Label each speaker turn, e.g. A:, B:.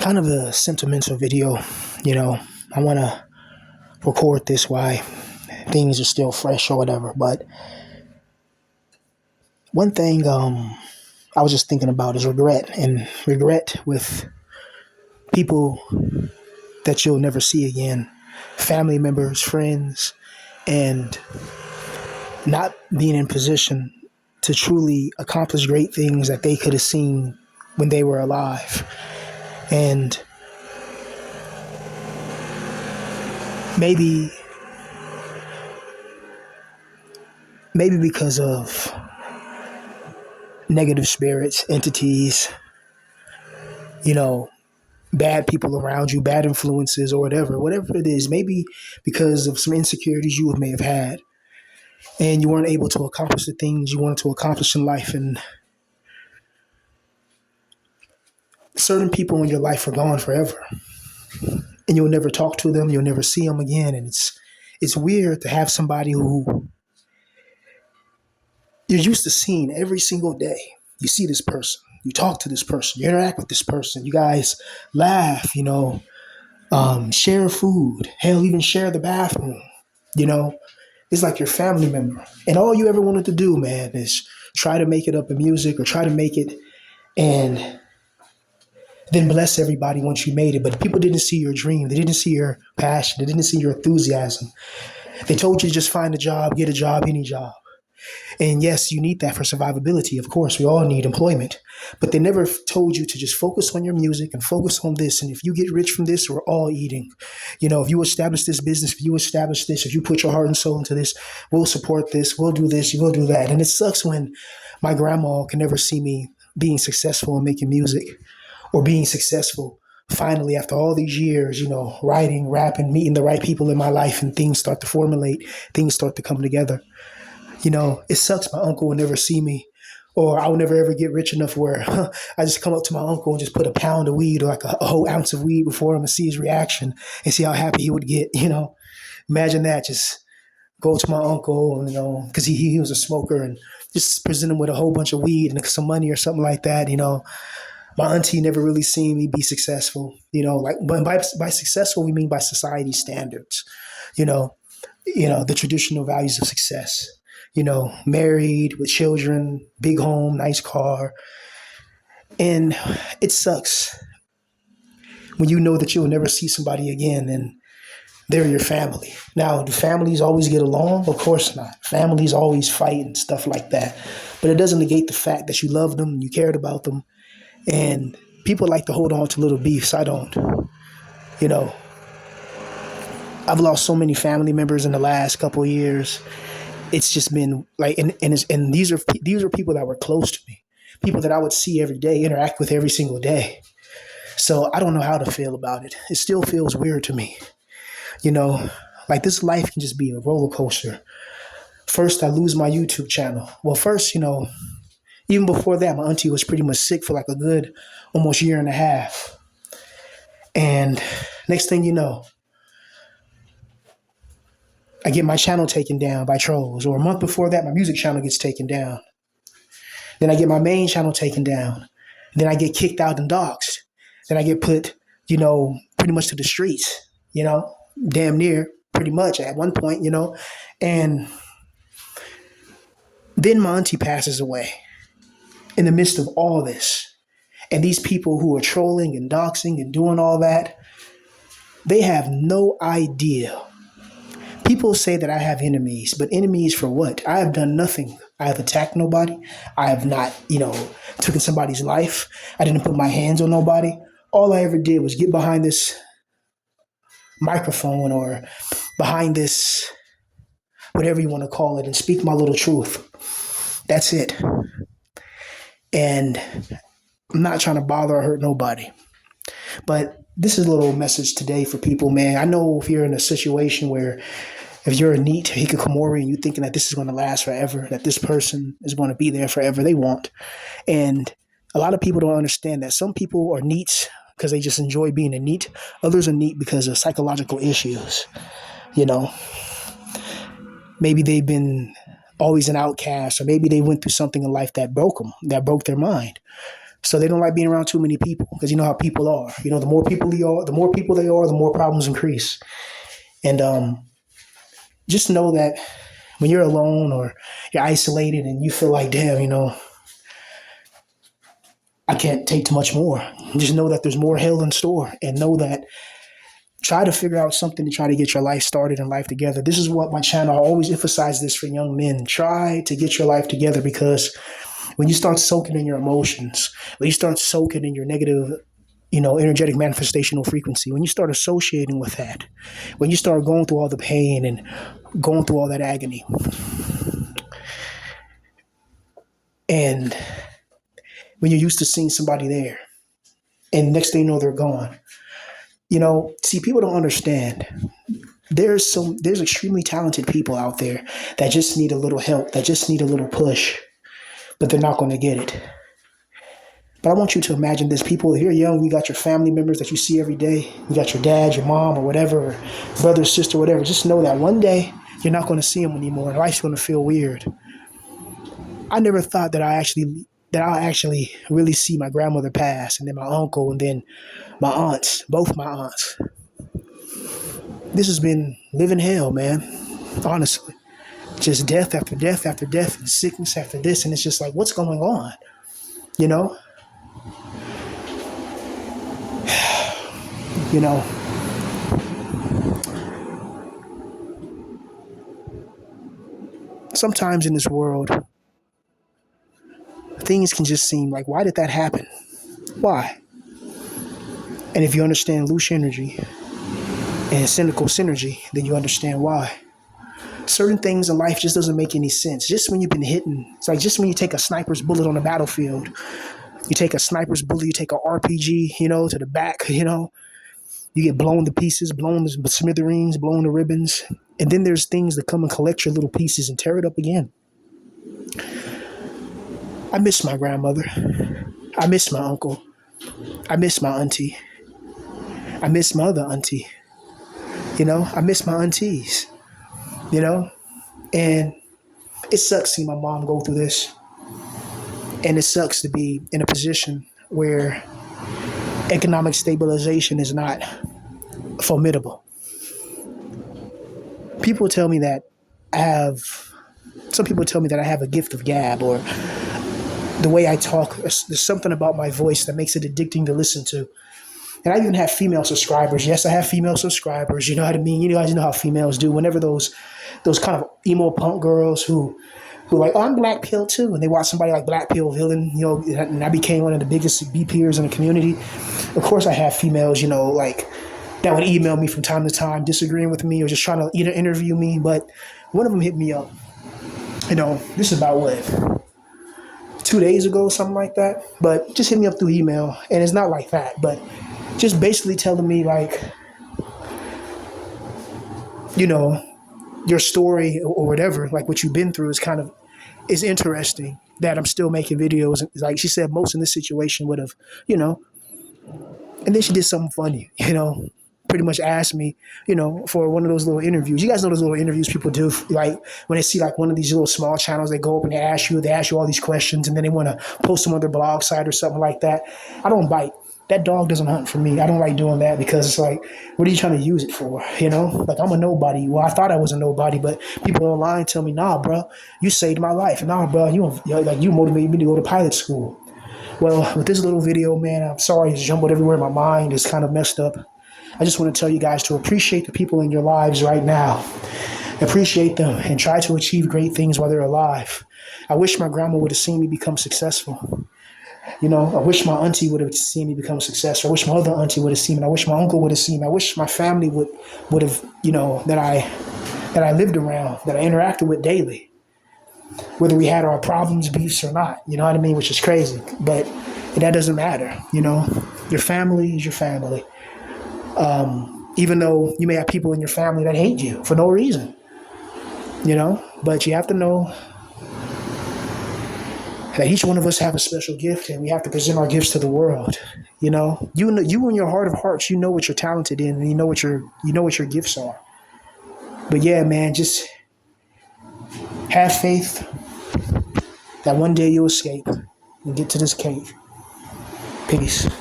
A: kind of a sentimental video. You know, I want to record this while things are still fresh or whatever. But one thing I was just thinking about is regret, and regret with people that you'll never see again, family members, friends, and not being in position to truly accomplish great things that they could have seen when they were alive. And maybe because of negative spirits, entities, you know, bad people around you, bad influences, or whatever it is, maybe because of some insecurities you may have had, and you weren't able to accomplish the things you wanted to accomplish in life. And certain people in your life are gone forever, and you'll never talk to them, you'll never see them again. And it's weird to have somebody who you're used to seeing every single day. You see this person, you talk to this person, you interact with this person, you guys laugh, share food, hell, even share the bathroom. You know, it's like your family member. And all you ever wanted to do, man, is try to make it up in music or try to make it and then bless everybody once you made it. But people didn't see your dream. They didn't see your passion. They didn't see your enthusiasm. They told you to just find a job, get a job, any job. And yes, you need that for survivability. Of course, we all need employment. But they never told you to just focus on your music and focus on this. And if you get rich from this, we're all eating. You know, if you establish this business, if you establish this, if you put your heart and soul into this, we'll support this, we'll do this, we'll do that. And it sucks when my grandma can never see me being successful in making music or being successful finally after all these years, writing, rapping, meeting the right people in my life, and things start to formulate, things start to come together. It sucks my uncle will never see me, or I will never ever get rich enough where I just come up to my uncle and just put a pound of weed or like a whole ounce of weed before him and see his reaction and see how happy he would get. Imagine that. Just go to my uncle, because he was a smoker, and just present him with a whole bunch of weed and some money or something like that. My auntie never really seen me be successful. But by successful, we mean by society standards. The traditional values of success. Married with children, big home, nice car. And it sucks when you know that you'll never see somebody again and they're your family. Now, do families always get along? Of course not. Families always fight and stuff like that. But it doesn't negate the fact that you loved them and you cared about them. And people like to hold on to little beefs. I don't. I've lost so many family members in the last couple of years. It's just been like, and these are people that were close to me, people that I would see every day, interact with every single day. So I don't know how to feel about it. It still feels weird to me. Like this life can just be a roller coaster. First, I lose my YouTube channel. Well, first, even before that, my auntie was pretty much sick for like a good almost year and a half. And next thing you know, I get my channel taken down by trolls. Or a month before that, my music channel gets taken down. Then I get my main channel taken down. Then I get kicked out and doxxed. Then I get put, pretty much to the streets, damn near pretty much at one point, And then my auntie passes away in the midst of all this. And these people who are trolling and doxing and doing all that, they have no idea. People say that I have enemies, but enemies for what? I have done nothing. I have attacked nobody. I have not, taken somebody's life. I didn't put my hands on nobody. All I ever did was get behind this microphone or behind this, whatever you want to call it, and speak my little truth. That's it. And I'm not trying to bother or hurt nobody. But this is a little message today for people, man. I know if you're in a situation where if you're a neat hikikomori and you're thinking that this is going to last forever, that this person is going to be there forever, they won't. And a lot of people don't understand that some people are neats because they just enjoy being a neat. Others are neat because of psychological issues. Maybe they've been always an outcast, or maybe they went through something in life that broke them, that broke their mind. So they don't like being around too many people because you know how people are. You know, the more people they are, the more problems increase. And just know that when you're alone or you're isolated and you feel like, damn, I can't take too much more. Just know that there's more hell in store, and know that try to figure out something to try to get your life started and life together. This is what my channel, I always emphasize this for young men. Try to get your life together, because when you start soaking in your emotions, when you start soaking in your negative, energetic manifestational frequency, when you start associating with that, when you start going through all the pain and going through all that agony, and when you're used to seeing somebody there, and next thing you know, they're gone. See, people don't understand. There's extremely talented people out there that just need a little help, that just need a little push, but they're not going to get it. But I want you to imagine this. People, if you're young, you got your family members that you see every day. You got your dad, your mom, or whatever, or brother, sister, whatever. Just know that one day you're not going to see them anymore, and life's going to feel weird. I never thought that I'll actually really see my grandmother pass, and then my uncle, and then my aunts, both my aunts. This has been living hell, man. Honestly, just death after death after death, and sickness after this, and it's just like, what's going on? You know. Sometimes in this world, things can just seem like, why did that happen? Why? And if you understand loose energy and cynical synergy, then you understand why. Certain things in life just doesn't make any sense. Just when you've been hitting, it's like just when you take a sniper's bullet on the battlefield, you take a sniper's bullet, you take a RPG, to the back, you get blown to pieces, blown to smithereens, blown to ribbons. And then there's things that come and collect your little pieces and tear it up again. I miss my grandmother. I miss my uncle. I miss my auntie. I miss my other auntie. I miss my aunties. And it sucks seeing my mom go through this. And it sucks to be in a position where economic stabilization is not formidable. People tell me that some people tell me that I have a gift of gab, or the way I talk, there's something about my voice that makes it addicting to listen to. And I even have female subscribers. Yes, I have female subscribers. You know what I mean? You guys know how females do. Whenever those kind of emo punk girls who like, oh, I'm Black Pill too, and they watch somebody like Black Pill Villain, and I became one of the biggest B peers in the community. Of course, I have females, like, that would email me from time to time, disagreeing with me or just trying to either interview me. But one of them hit me up. This is about what, 2 days ago, something like that. But just hit me up through email, and it's not like that, but just basically telling me, like, your story or whatever, like what you've been through is interesting, that I'm still making videos. Like she said, most in this situation would have, and then she did something funny, pretty much asked me, for one of those little interviews. You guys know those little interviews people do, like when they see like one of these little small channels, they go up and they ask you all these questions, and then they want to post them on their blog site or something like that. I don't bite. That dog doesn't hunt for me. I don't like doing that, because it's like, what are you trying to use it for? Like, I'm a nobody. Well, I thought I was a nobody, but people online tell me, nah, bro, you saved my life. Nah, bro, you motivated me to go to pilot school. Well, with this little video, man, I'm sorry, it's jumbled everywhere. My mind is kind of messed up. I just want to tell you guys to appreciate the people in your lives right now. Appreciate them and try to achieve great things while they're alive. I wish my grandma would have seen me become successful. I wish my auntie would have seen me become successful. I wish my other auntie would have seen me. I wish my uncle would have seen me. I wish my family would have, that I lived around, that I interacted with daily, whether we had our problems, beefs, or not. You know what I mean? Which is crazy, but that doesn't matter. Your family is your family. Even though you may have people in your family that hate you for no reason, but you have to know that each one of us have a special gift, and we have to present our gifts to the world. You in your heart of hearts, you know what you're talented in, and you know what your gifts are. But yeah, man, just have faith that one day you'll escape and get to this cave. Peace.